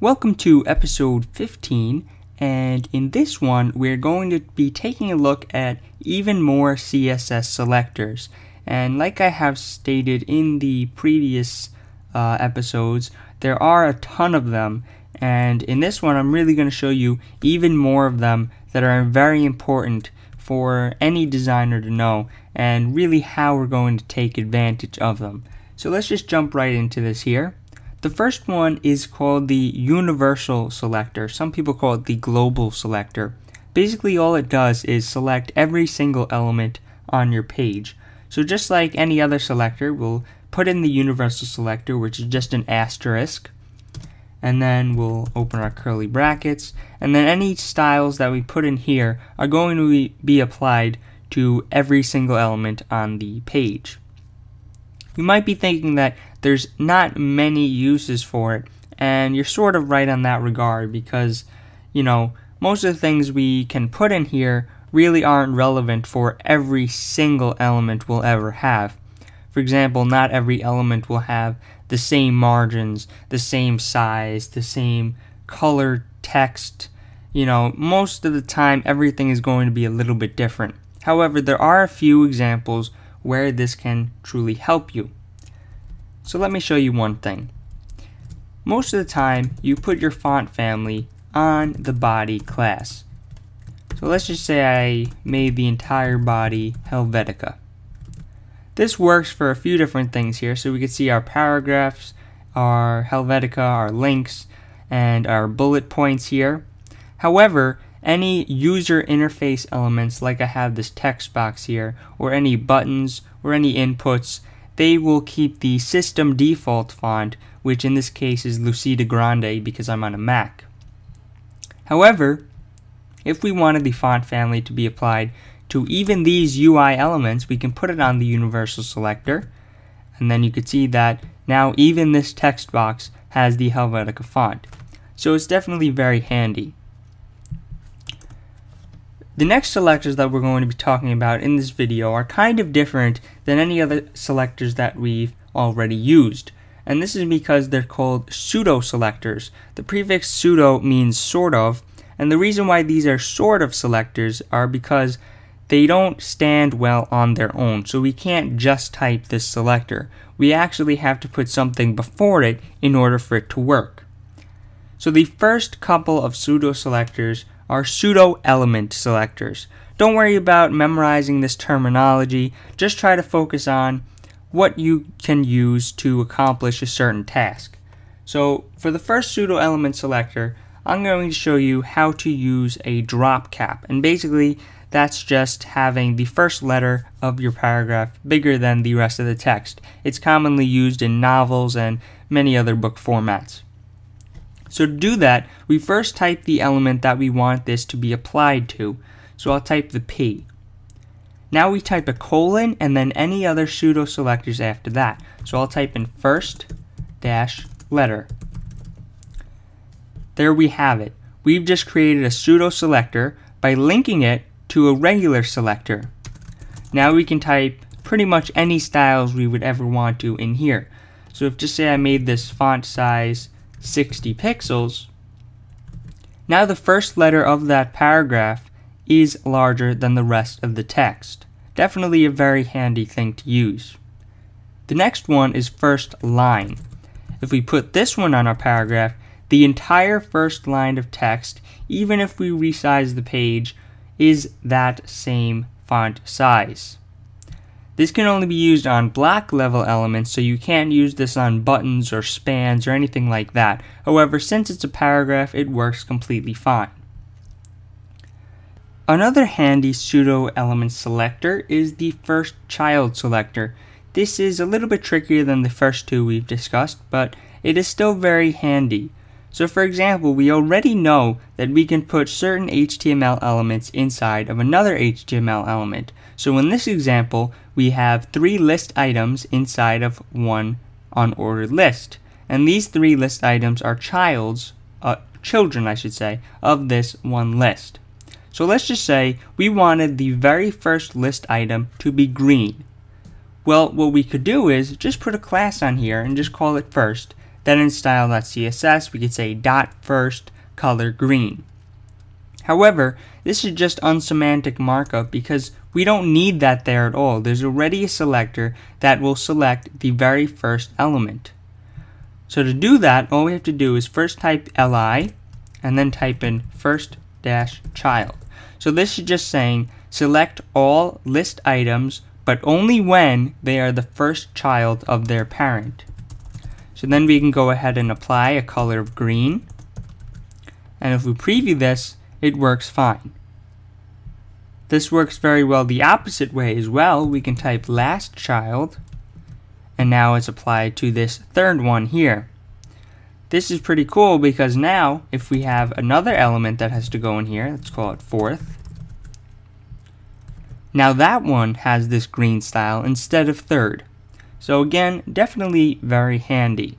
Welcome to episode 15, and in this one we're going to be taking a look at even more CSS selectors. And like I have stated in the previous episodes, there are a ton of them, and in this one I'm really going to show you even more of them that are very important for any designer to know, and really how we're going to take advantage of them. So let's just jump right into this here. The first one is called the universal selector. Some people call it the global selector. Basically all it does is select every single element on your page. So just like any other selector, we'll put in the universal selector, which is just an asterisk, and then we'll open our curly brackets, and then any styles that we put in here are going to be applied to every single element on the page. You might be thinking that there's not many uses for it, and you're sort of right on that regard because, most of the things we can put in here really aren't relevant for every single element we'll ever have. For example, not every element will have the same margins, the same size, the same color text. Most of the time everything is going to be a little bit different. However, there are a few examples where this can truly help you. So let me show you one thing. Most of the time, you put your font family on the body class. So let's just say I made the entire body Helvetica. This works for a few different things here. So we can see our paragraphs, our Helvetica, our links, and our bullet points here. However, any user interface elements, like I have this text box here, or any buttons, or any inputs, they will keep the system default font, which in this case is Lucida Grande because I'm on a Mac. However, if we wanted the font family to be applied to even these UI elements, we can put it on the universal selector, and then you can see that now even this text box has the Helvetica font. So it's definitely very handy. The next selectors that we're going to be talking about in this video are kind of different than any other selectors that we've already used. And this is because they're called pseudo selectors. The prefix pseudo means sort of, and the reason why these are sort of selectors are because they don't stand well on their own. So we can't just type this selector. We actually have to put something before it in order for it to work. So the first couple of pseudo selectors are pseudo element selectors. Don't worry about memorizing this terminology, just try to focus on what you can use to accomplish a certain task. So for the first pseudo element selector, I'm going to show you how to use a drop cap, and basically that's just having the first letter of your paragraph bigger than the rest of the text. It's commonly used in novels and many other book formats. So to do that, we first type the element that we want this to be applied to. So I'll type the P. Now we type a colon and then any other pseudo selectors after that. So I'll type in first dash letter. There we have it. We've just created a pseudo selector by linking it to a regular selector. Now we can type pretty much any styles we would ever want to in here. So if just say I made this font size 60 pixels, now the first letter of that paragraph is larger than the rest of the text. Definitely a very handy thing to use. The next one is first line. If we put this one on our paragraph, the entire first line of text, even if we resize the page, is that same font size. This can only be used on block level elements, so you can't use this on buttons or spans or anything like that. However, since it's a paragraph, it works completely fine. Another handy pseudo element selector is the first child selector. This is a little bit trickier than the first two we've discussed, but it is still very handy. So for example, we already know that we can put certain HTML elements inside of another HTML element. So in this example, we have 3 list items inside of one unordered list. And these 3 list items are children, of this one list. So let's just say we wanted the very first list item to be green. Well, what we could do is just put a class on here and just call it first, then in style.css we could say dot first color green. However, this is just unsemantic markup because we don't need that there at all. There's already a selector that will select the very first element. So to do that, all we have to do is first type li and then type in first dash child. So this is just saying select all list items, but only when they are the first child of their parent. So then we can go ahead and apply a color of green. And if we preview this, it works fine. This works very well the opposite way as well. We can type last child, and now it's applied to this third one here. This is pretty cool because now if we have another element that has to go in here, let's call it fourth. Now that one has this green style instead of third. So again, definitely very handy.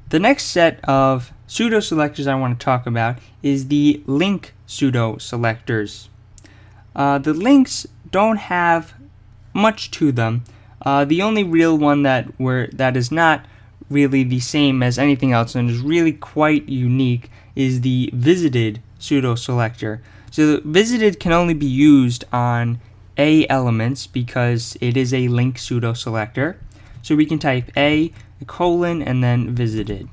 The next set of pseudo selectors I want to talk about is the link pseudo selectors. The links don't have much to them. The only real one that is not really the same as anything else and is really quite unique is the visited pseudo selector. So the visited can only be used on A elements because it is a link pseudo selector. So we can type a colon and then visited.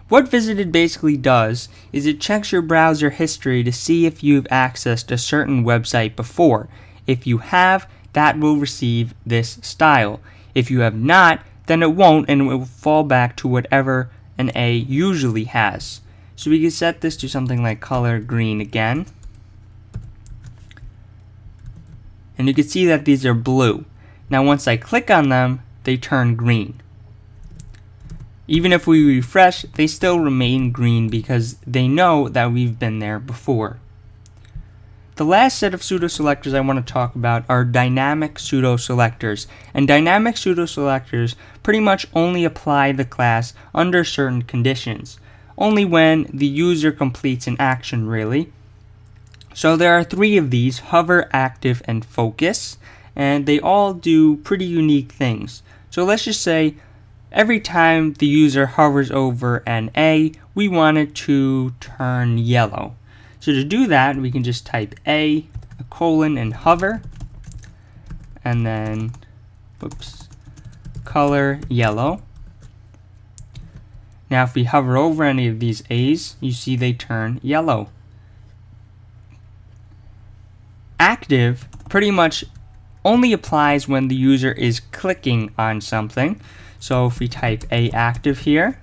What visited basically does is it checks your browser history to see if you've accessed a certain website before. If you have, that will receive this style. If you have not, then it won't, and it will fall back to whatever an A usually has. So we can set this to something like color green again. And you can see that these are blue. Now once I click on them, they turn green. Even if we refresh, they still remain green because they know that we've been there before. The last set of pseudo selectors I want to talk about are dynamic pseudo selectors. And dynamic pseudo selectors pretty much only apply the class under certain conditions. Only when the user completes an action, really. So there are 3 of these: hover, active, and focus. And they all do pretty unique things. So let's just say every time the user hovers over an A, we want it to turn yellow. So to do that, we can just type a colon, and hover, and then, color yellow. Now if we hover over any of these A's, you see they turn yellow. Active pretty much only applies when the user is clicking on something. So if we type a active here,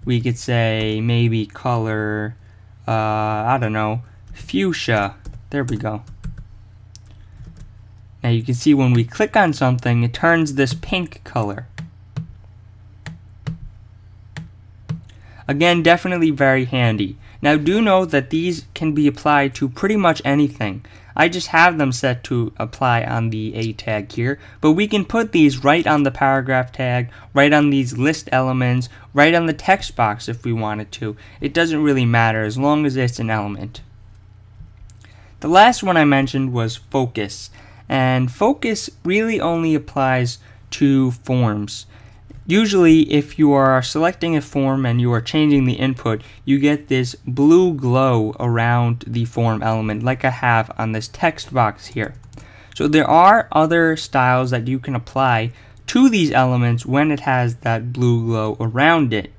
we could say maybe color, I don't know, fuchsia. There we go. Now you can see when we click on something, it turns this pink color. Again, definitely very handy. Now do note that these can be applied to pretty much anything. I just have them set to apply on the A tag here, but we can put these right on the paragraph tag, right on these list elements, right on the text box if we wanted to. It doesn't really matter as long as it's an element. The last one I mentioned was focus, and focus really only applies to forms. Usually if you are selecting a form and you are changing the input, you get this blue glow around the form element like I have on this text box here. So there are other styles that you can apply to these elements when it has that blue glow around it.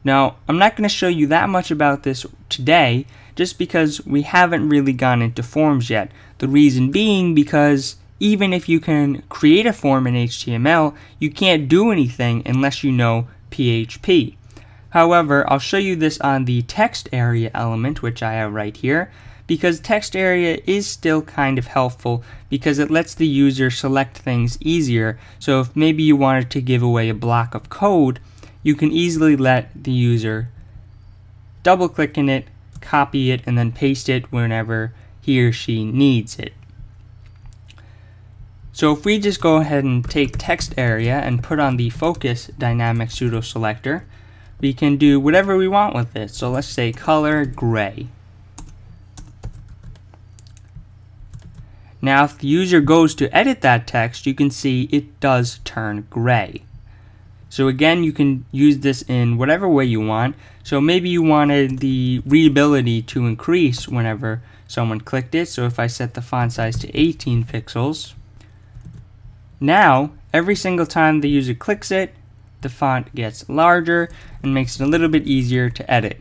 Now I'm not going to show you that much about this today just because we haven't really gone into forms yet. The reason being because even if you can create a form in HTML, you can't do anything unless you know PHP. However, I'll show you this on the text area element, which I have right here, because text area is still kind of helpful because it lets the user select things easier. So if maybe you wanted to give away a block of code, you can easily let the user double click in it, copy it, and then paste it whenever he or she needs it. So if we just go ahead and take text area and put on the focus dynamic pseudo selector, we can do whatever we want with it. So let's say color gray. Now if the user goes to edit that text, you can see it does turn gray. So again, you can use this in whatever way you want. So maybe you wanted the readability to increase whenever someone clicked it. So if I set the font size to 18 pixels, now every single time the user clicks it, the font gets larger and makes it a little bit easier to edit.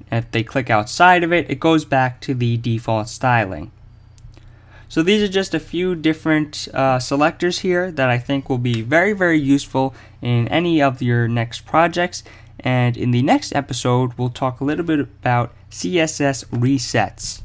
If they click outside of it, it goes back to the default styling. So these are just a few different selectors here that I think will be very, very useful in any of your next projects. And in the next episode, we'll talk a little bit about CSS resets.